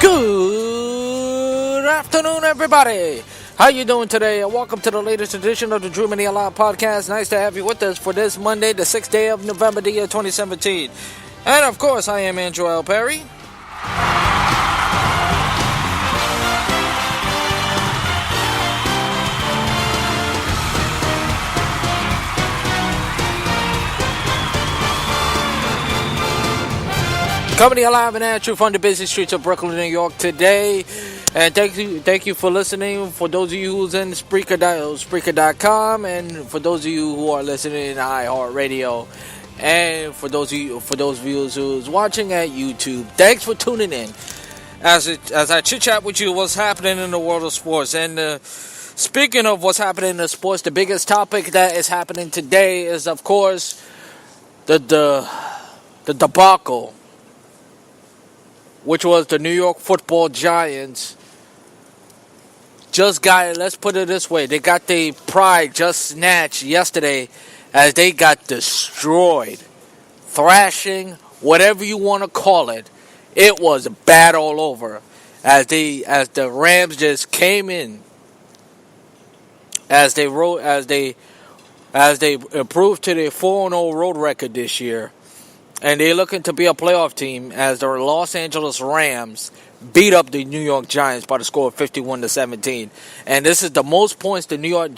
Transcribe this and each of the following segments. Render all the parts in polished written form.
Good afternoon, everybody. How you doing today? And welcome to the latest edition of the Drew Many Alive podcast. Nice to have you with us for this Monday, the 6th day of November, the year 2017. And of course, I am Andrew L. Perry. Coming alive and at you from the busy streets of Brooklyn, New York today. And thank you for listening. For those of you who's in Spreaker.com, and for those of you who are listening in iHeartRadio, and for those viewers who's watching at YouTube, thanks for tuning in. As I chit chat with you, what's happening in the world of sports. And speaking of what's happening in the sports, the biggest topic that is happening today is, of course, the debacle, which was the New York Football Giants. Let's put it this way, they got their pride just snatched yesterday as they got destroyed. Thrashing, whatever you want to call it. It was bad all over as the Rams just came in, as they improved to their 4-0 road record this year. And they're looking to be a playoff team as the Los Angeles Rams beat up the New York Giants by the score of 51-17. And this is the most points the New York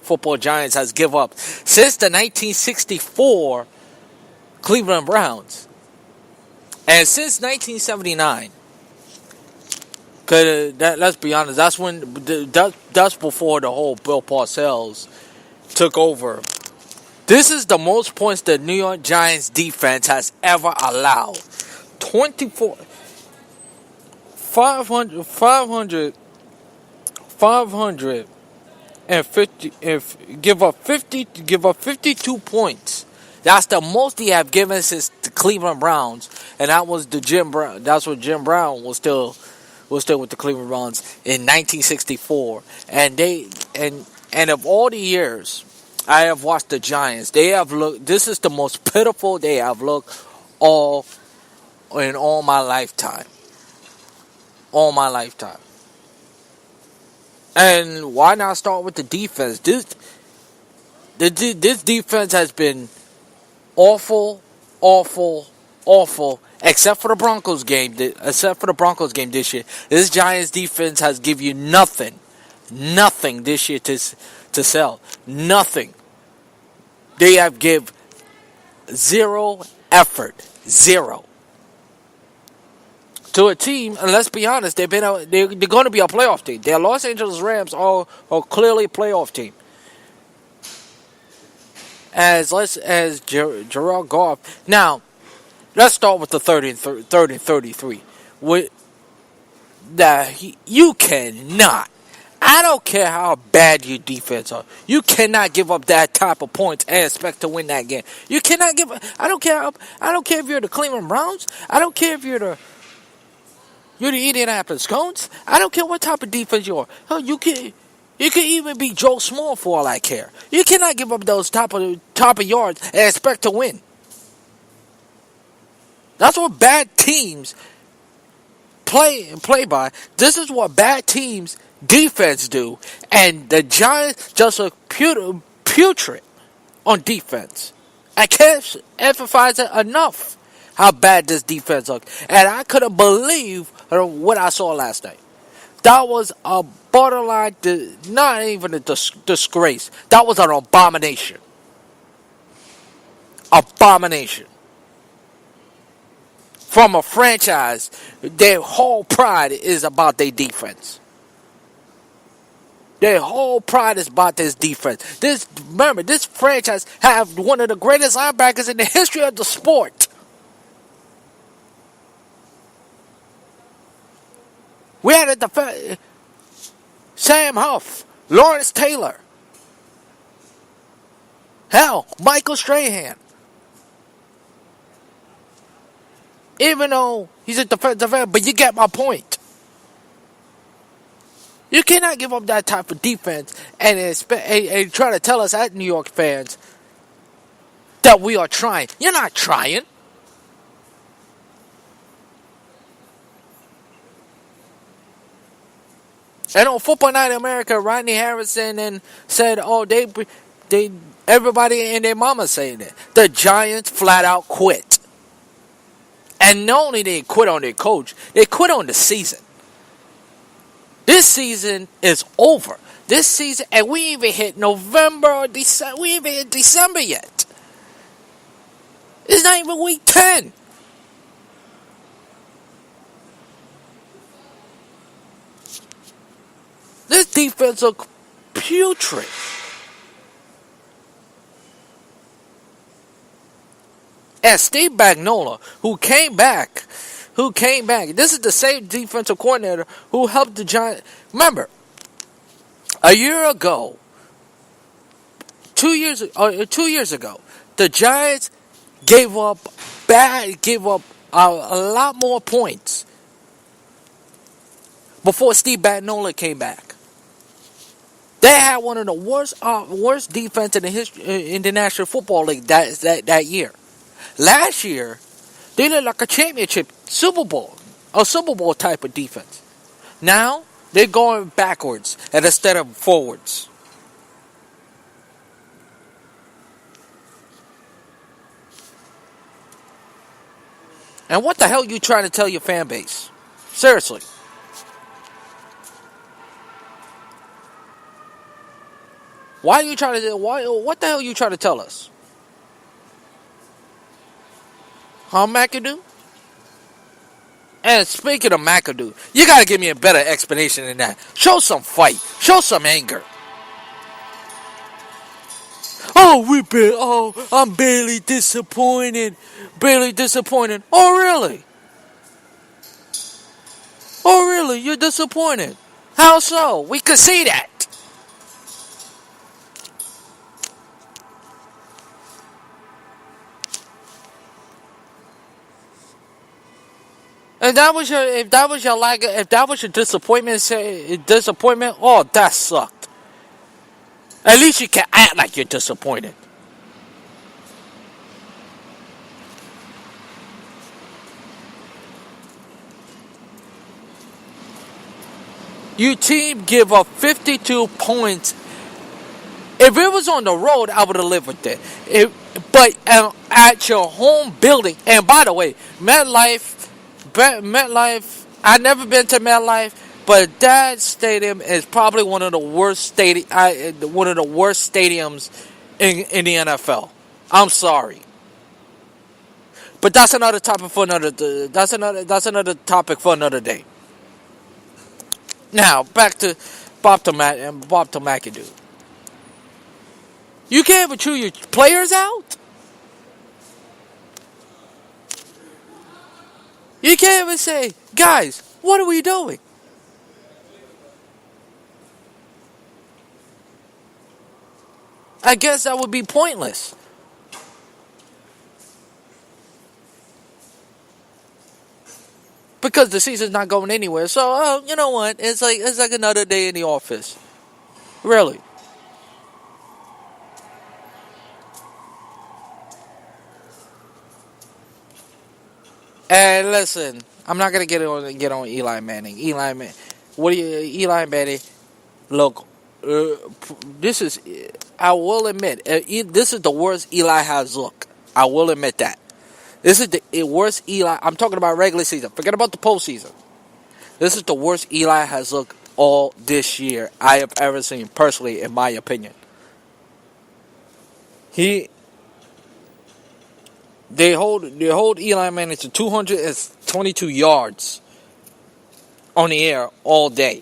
Football Giants has given up since the 1964 Cleveland Browns. And since 1979, because let's be honest, that's before the whole Bill Parcells took over. This is the most points the New York Giants defense has ever allowed. 550 give up 52 points. That's the most they have given since the Cleveland Browns, and that was Jim Brown. That's what Jim Brown was still with the Cleveland Browns in 1964. And of all the years I have watched the Giants, this is the most pitiful they have looked all my lifetime. All my lifetime. And why not start with the defense? This defense has been awful, except for the Broncos game. This year. This Giants defense has given you nothing this year to sell. Nothing. They have give zero effort. Zero. To a team, and let's be honest, they're going to be a playoff team. Their Los Angeles Rams are clearly a playoff team. As Gerald Goff. Now, let's start with the 30 and 33. You cannot. I don't care how bad your defense are. You cannot give up that type of points and expect to win that game. You cannot give. I don't care if you're the Cleveland Browns. I don't care if you're the Indianapolis Colts. I don't care what type of defense you are. Hell, you can even be Joe Small for all I care. You cannot give up those top of yards and expect to win. That's what bad teams play by. This is what bad teams defense do, and the Giants just look putrid on defense. I can't emphasize it enough how bad this defense looked, and I couldn't believe what I saw last night. That was a borderline, not even a disgrace. That was an abomination. Abomination. From a franchise, their whole pride is about their defense. Their whole pride is about this defense. Remember, this franchise have one of the greatest linebackers in the history of the sport. We had a defense, Sam Huff, Lawrence Taylor, hell, Michael Strahan. Even though he's a defensive end, but you get my point. You cannot give up that type of defense and try to tell us as New York fans that we are trying. You're not trying. And on Football Night in America, Rodney Harrison and said, "Oh, they, everybody and their mama saying it. The Giants flat out quit, and not only they quit on their coach, they quit on the season. This season is over. This season, and we ain't even hit November or December. We ain't even hit December yet. It's not even week 10." This defense look putrid. And Steve Spagnuolo, who came back. This is the same defensive coordinator who helped the Giants. Remember, a year ago, 2 years ago, the Giants gave up a lot more points before Steve Spagnuolo came back. They had one of the worst defense in the history in the National Football League that year. Last year, they looked like a championship Super Bowl type of defense. Now they're going backwards and instead of forwards. And what the hell are you trying to tell your fan base? Seriously. Why are you trying to? What the hell are you trying to tell us? Huh, McAdoo? And speaking of McAdoo, you gotta give me a better explanation than that. Show some fight. Show some anger. I'm barely disappointed. Barely disappointed. Oh, really? Oh, really? You're disappointed? How so? We could see that. If that was your disappointment, oh, that sucked. At least you can act like you're disappointed. Your team give up 52 points. If it was on the road, I would have lived with it. But at your home building, and by the way, MetLife, I've never been to MetLife, but that stadium is probably one of the worst stadiums in the NFL. I'm sorry, but that's another topic for another. That's another topic for another day. Now back to Bob McAdoo. You can't even chew your players out. You can't even say, guys, what are we doing? I guess that would be pointless. Because the season's not going anywhere. So, you know what? It's like another day in the office. Really. And listen, I'm not gonna get on Eli Manning. Eli Manning? Look, this is. I will admit, this is the worst Eli has looked. I will admit that. This is the worst Eli. I'm talking about regular season. Forget about the postseason. This is the worst Eli has looked all this year I have ever seen, personally, in my opinion. They hold Eli Manning to 222 yards on the air all day.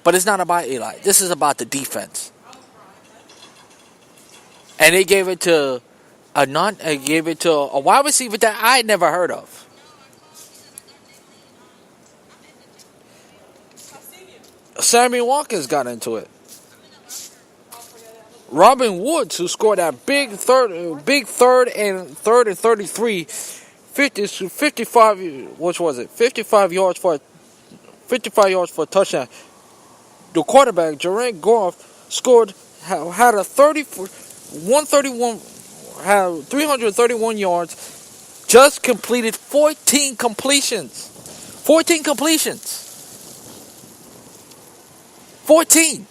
But it's not about Eli. This is about the defense. And they gave it to a wide receiver that I never heard of. Sammy Watkins got into it. Robin Woods, who scored that big third and 33, 55. Which was it? 55 yards for a touchdown. The quarterback, Jared Goff, had a 131 have 331 yards, just completed 14 completions. 14 completions. 14.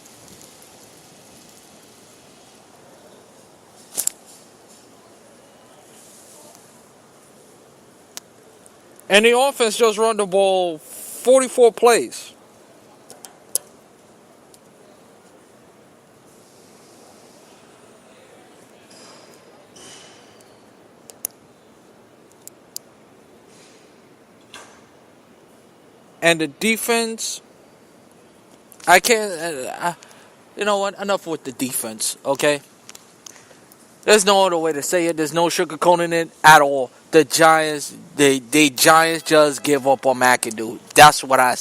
And the offense just run the ball 44 plays. And the defense, I can't, you know what, enough with the defense, okay? There's no other way to say it. There's no sugarcoating it at all. The Giants, the Giants just give up on McAdoo. That's what I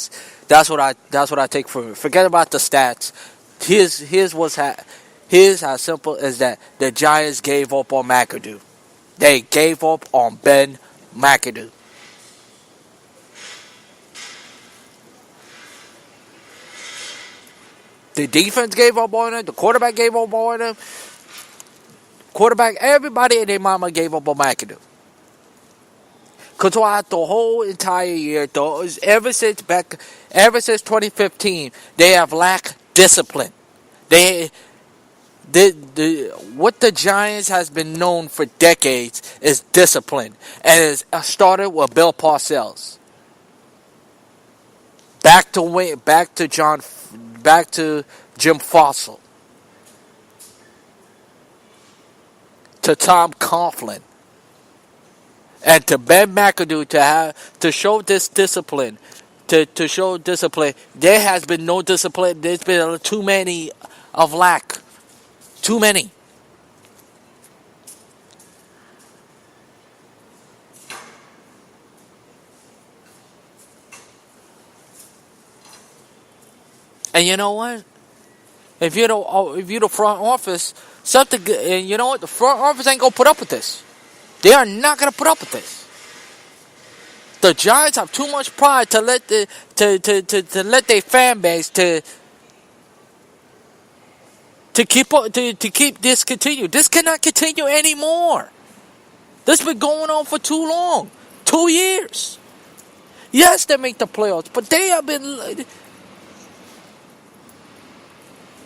take from it. Forget about the stats. Here's how simple as that. The Giants gave up on McAdoo. They gave up on Ben McAdoo. The defense gave up on him. The quarterback gave up on him. Everybody and their mama gave up on McAdoo. Because throughout the whole entire year, ever since 2015, they have lacked discipline. What the Giants has been known for decades is discipline, and it started with Bill Parcells. Back to Jim Fossil, to Tom Coughlin, and to Ben McAdoo to show this discipline. To show discipline, there has been no discipline. There's been too many of lack. Too many. And you know what? If you're the front office, something, and you know what? The front office ain't gonna put up with this. They are not gonna put up with this. The Giants have too much pride to let their fan base to keep this continue. This cannot continue anymore. This has been going on for too long. 2 years. Yes, they make the playoffs, but they have been.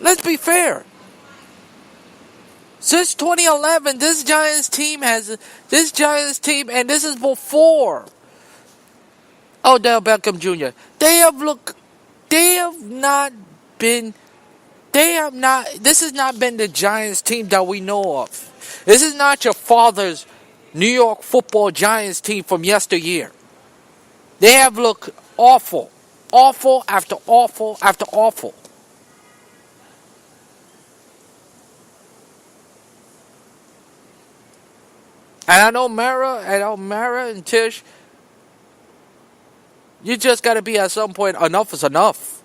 Let's be fair. Since 2011, this Giants team, and this is before Odell Beckham Jr. This has not been the Giants team that we know of. This is not your father's New York Football Giants team from yesteryear. They have looked awful. Awful after awful after awful. And I know Mara and Tish, you just got to be at some point, enough is enough.